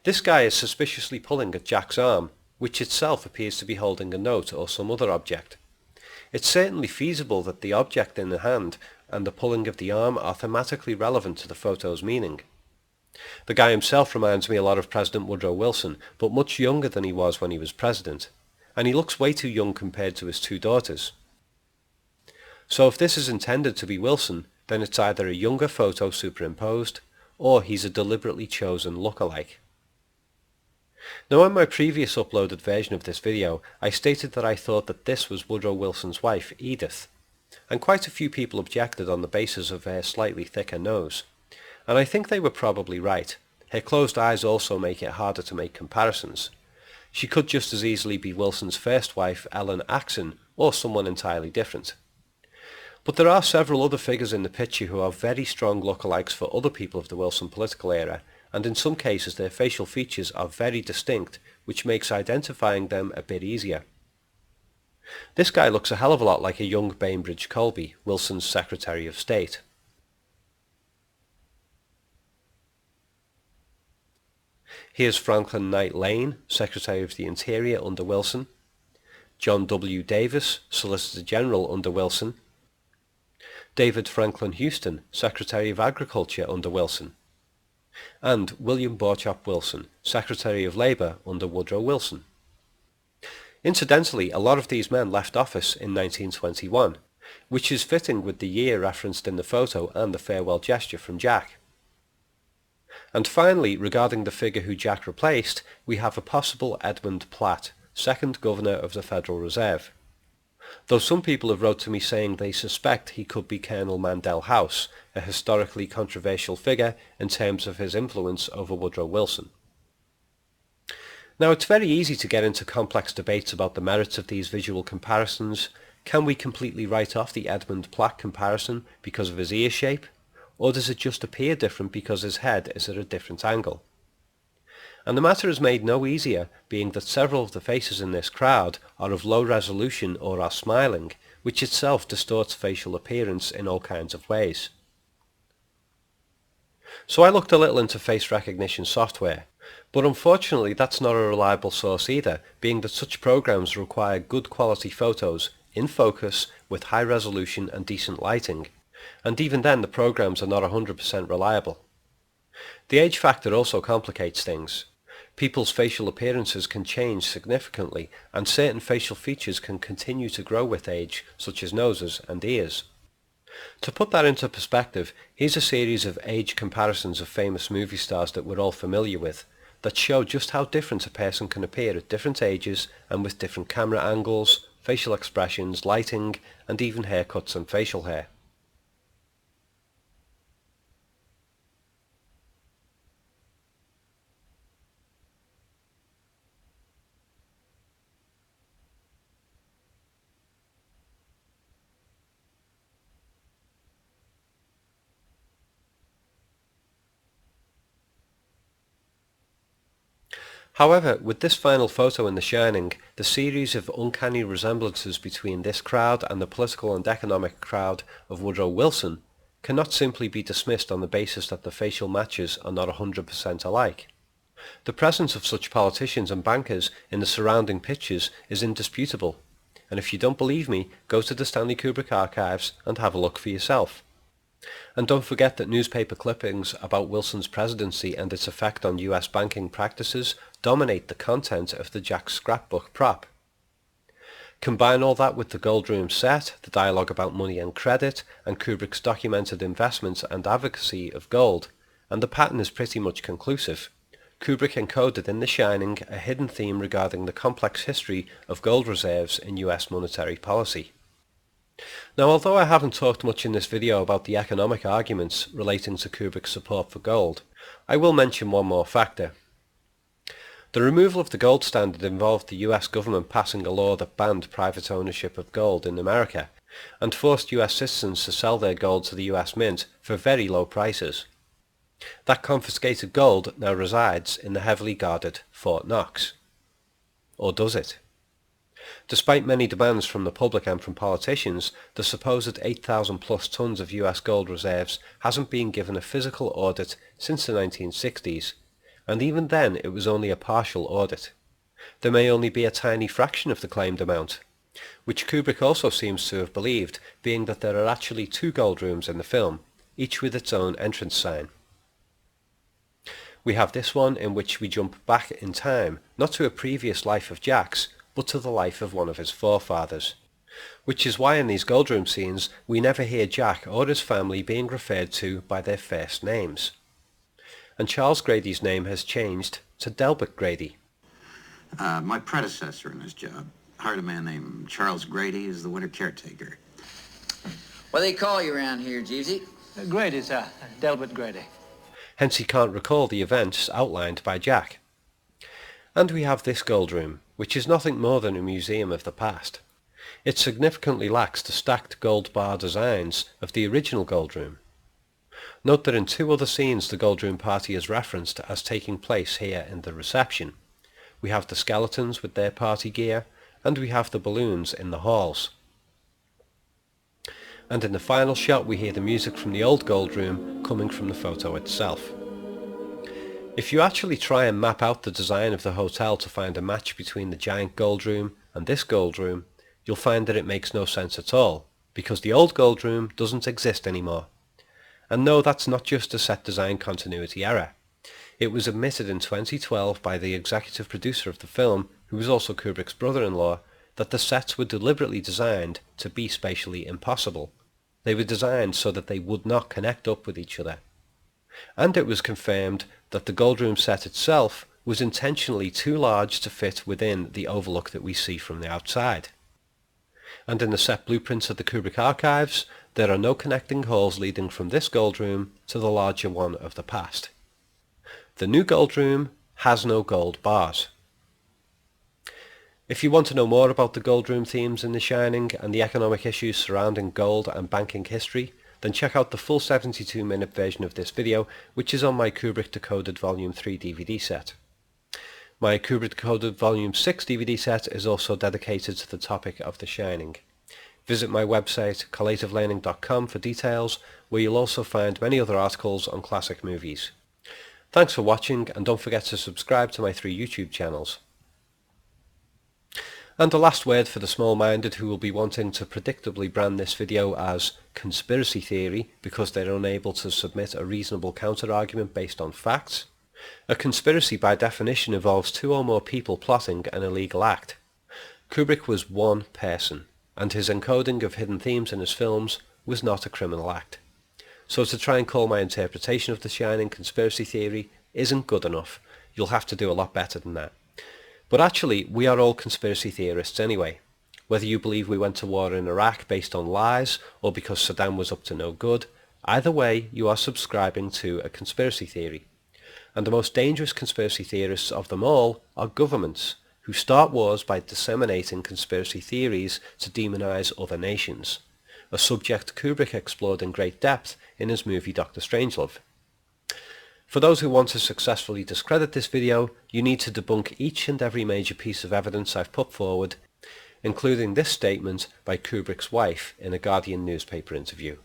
This guy is suspiciously pulling at Jack's arm, which itself appears to be holding a note or some other object. It's certainly feasible that the object in the hand and the pulling of the arm are thematically relevant to the photo's meaning. The guy himself reminds me a lot of President Woodrow Wilson, but much younger than he was when he was president, and he looks way too young compared to his two daughters. So if this is intended to be Wilson, then it's either a younger photo superimposed, or he's a deliberately chosen look-alike. Now, in my previous uploaded version of this video, I stated that I thought that this was Woodrow Wilson's wife, Edith, and quite a few people objected on the basis of her slightly thicker nose. And I think they were probably right. Her closed eyes also make it harder to make comparisons. She could just as easily be Wilson's first wife, Ellen Axon, or someone entirely different. But there are several other figures in the picture who are very strong lookalikes for other people of the Wilson political era, and in some cases their facial features are very distinct, which makes identifying them a bit easier. This guy looks a hell of a lot like a young Bainbridge Colby, Wilson's Secretary of State. Here's Franklin Knight Lane, Secretary of the Interior under Wilson, John W. Davis, Solicitor General under Wilson, David Franklin Houston, Secretary of Agriculture under Wilson, and William Borchop Wilson, Secretary of Labour under Woodrow Wilson. Incidentally, a lot of these men left office in 1921, which is fitting with the year referenced in the photo and the farewell gesture from Jack. And finally, regarding the figure who Jack replaced, we have a possible Edmund Platt, second Governor of the Federal Reserve. Though some people have wrote to me saying they suspect he could be Colonel Mandell House, a historically controversial figure in terms of his influence over Woodrow Wilson. Now, it's very easy to get into complex debates about the merits of these visual comparisons. Can we completely write off the Edmund Platt comparison because of his ear shape? Or does it just appear different because his head is at a different angle? And the matter is made no easier, being that several of the faces in this crowd are of low resolution or are smiling, which itself distorts facial appearance in all kinds of ways. So I looked a little into face recognition software, but unfortunately that's not a reliable source either, being that such programs require good quality photos, in focus, with high resolution and decent lighting, and even then the programs are not 100% reliable. The age factor also complicates things. People's facial appearances can change significantly, and certain facial features can continue to grow with age, such as noses and ears. To put that into perspective, here's a series of age comparisons of famous movie stars that we're all familiar with, that show just how different a person can appear at different ages and with different camera angles, facial expressions, lighting, and even haircuts and facial hair. However, with this final photo in The Shining, the series of uncanny resemblances between this crowd and the political and economic crowd of Woodrow Wilson cannot simply be dismissed on the basis that the facial matches are not 100% alike. The presence of such politicians and bankers in the surrounding pictures is indisputable, and if you don't believe me, go to the Stanley Kubrick archives and have a look for yourself. And don't forget that newspaper clippings about Wilson's presidency and its effect on US banking practices dominate the content of the Jack scrapbook prop. Combine all that with the Gold Room set, the dialogue about money and credit, and Kubrick's documented investments and advocacy of gold, and the pattern is pretty much conclusive. Kubrick encoded in The Shining a hidden theme regarding the complex history of gold reserves in US monetary policy. Now, although I haven't talked much in this video about the economic arguments relating to Kubrick's support for gold, I will mention one more factor. The removal of the gold standard involved the US government passing a law that banned private ownership of gold in America, and forced US citizens to sell their gold to the US Mint for very low prices. That confiscated gold now resides in the heavily guarded Fort Knox. Or does it? Despite many demands from the public and from politicians, the supposed 8,000 plus tons of US gold reserves hasn't been given a physical audit since the 1960s, and even then it was only a partial audit. There may only be a tiny fraction of the claimed amount, which Kubrick also seems to have believed, being that there are actually 2 gold rooms in the film, each with its own entrance sign. We have this one in which we jump back in time, not to a previous life of Jack's, but to the life of one of his forefathers. Which is why in these gold room scenes we never hear Jack or his family being referred to by their first names. And Charles Grady's name has changed to Delbert Grady. My predecessor in this job hired a man named Charles Grady as the winter caretaker. What do they call you around here, Jeevesy? Grady, sir. Delbert Grady. Hence he can't recall the events outlined by Jack. And we have this gold room, which is nothing more than a museum of the past. It significantly lacks the stacked gold bar designs of the original gold room. Note that in 2 other scenes the gold room party is referenced as taking place here in the reception. We have the skeletons with their party gear, and we have the balloons in the halls. And in the final shot we hear the music from the old gold room coming from the photo itself. If you actually try and map out the design of the hotel to find a match between the giant gold room and this gold room, you'll find that it makes no sense at all, because the old gold room doesn't exist anymore. And no, that's not just a set design continuity error. It was admitted in 2012 by the executive producer of the film, who was also Kubrick's brother-in-law, that the sets were deliberately designed to be spatially impossible. They were designed so that they would not connect up with each other. And it was confirmed that the gold room set itself was intentionally too large to fit within the overlook that we see from the outside. And in the set blueprints of the Kubrick archives, there are no connecting halls leading from this gold room to the larger one of the past. The new gold room has no gold bars. If you want to know more about the gold room themes in The Shining and the economic issues surrounding gold and banking history, then check out the full 72-minute version of this video, which is on my Kubrick Decoded Volume 3 DVD set. My Kubrick Decoded Volume 6 DVD set is also dedicated to the topic of The Shining. Visit my website collativelearning.com for details, where you'll also find many other articles on classic movies. Thanks for watching, and don't forget to subscribe to my 3 YouTube channels. And a last word for the small-minded who will be wanting to predictably brand this video as conspiracy theory because they're unable to submit a reasonable counter-argument based on facts. A conspiracy by definition involves 2 or more people plotting an illegal act. Kubrick was one person, and his encoding of hidden themes in his films was not a criminal act. So to try and call my interpretation of The Shining conspiracy theory isn't good enough. You'll have to do a lot better than that. But actually, we are all conspiracy theorists anyway. Whether you believe we went to war in Iraq based on lies, or because Saddam was up to no good, either way you are subscribing to a conspiracy theory. And the most dangerous conspiracy theorists of them all are governments, who start wars by disseminating conspiracy theories to demonize other nations, a subject Kubrick explored in great depth in his movie Dr. Strangelove. For those who want to successfully discredit this video, you need to debunk each and every major piece of evidence I've put forward, including this statement by Kubrick's wife in a Guardian newspaper interview.